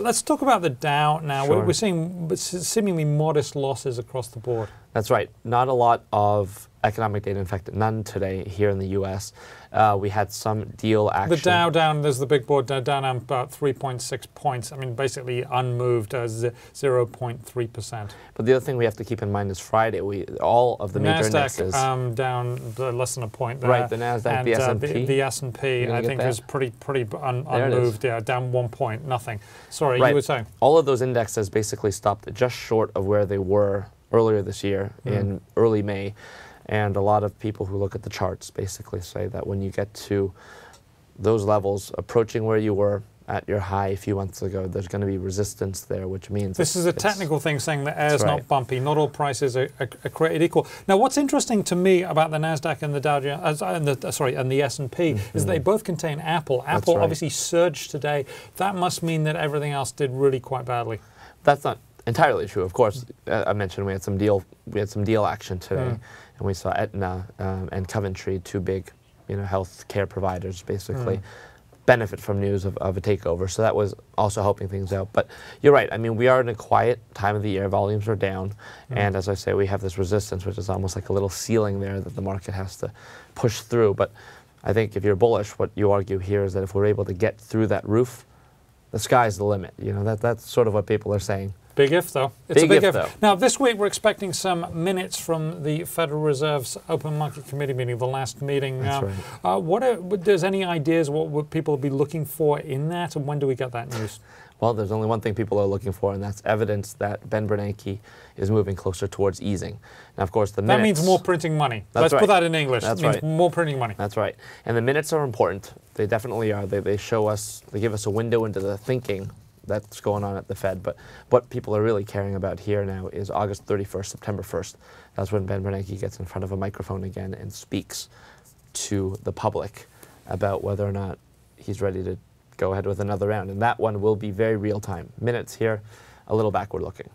Let's talk about the Dow now. Sure. We're seeing seemingly modest losses across the board. That's right. Not a lot of economic data. In fact, none today here in the U.S. We had some deal action. The Dow down, there's the big board, down about 3.6 points. I mean, basically unmoved, 0.3%. But the other thing we have to keep in mind is Friday, all of the major indexes. NASDAQ down less than a point there. Right, the NASDAQ, and the S&P. The S&P, I think, was pretty unmoved. Yeah, down 1 point, nothing. Sorry, right. You were saying? All of those indexes basically stopped just short of where they were earlier this year in early May. And a lot of people who look at the charts basically say that when you get to those levels, approaching where you were at your high a few months ago, there's going to be resistance there, which means this is a technical thing saying that air is right. not bumpy. Not all prices are created equal. Now, what's interesting to me about the Nasdaq and the Dow Jones, and the S&P, is they both contain Apple. Apple obviously surged today. That must mean that everything else did really quite badly. That's not entirely true. Of course, I mentioned we had some deal action today, and we saw Aetna and Coventry, two big, health care providers, basically benefit from news of a takeover. So that was also helping things out. But you're right. I mean, we are in a quiet time of the year. Volumes are down, and as I say, we have this resistance, which is almost like a little ceiling there that the market has to push through. But I think if you're bullish, what you argue here is that if we're able to get through that roof, the sky's the limit. That's sort of what people are saying. Big if, though. It's big a big if. Though. Now, this week we're expecting some minutes from the Federal Reserve's Open Market Committee meeting, the last meeting. That's right. There's any ideas what would people be looking for in that, and when do we get that news? Well, there's only one thing people are looking for, and that's evidence that Ben Bernanke is moving closer towards easing. Now, of course, the minutes... That means more printing money. Let's put that in English. That's it means more printing money. That's right. And the minutes are important. They definitely are. They show us, they give us a window into the thinking that's going on at the Fed. But what people are really caring about here now is August 31st, September 1st. That's when Ben Bernanke gets in front of a microphone again and speaks to the public about whether or not he's ready to go ahead with another round. And that one will be very real time. Minutes here, a little backward looking.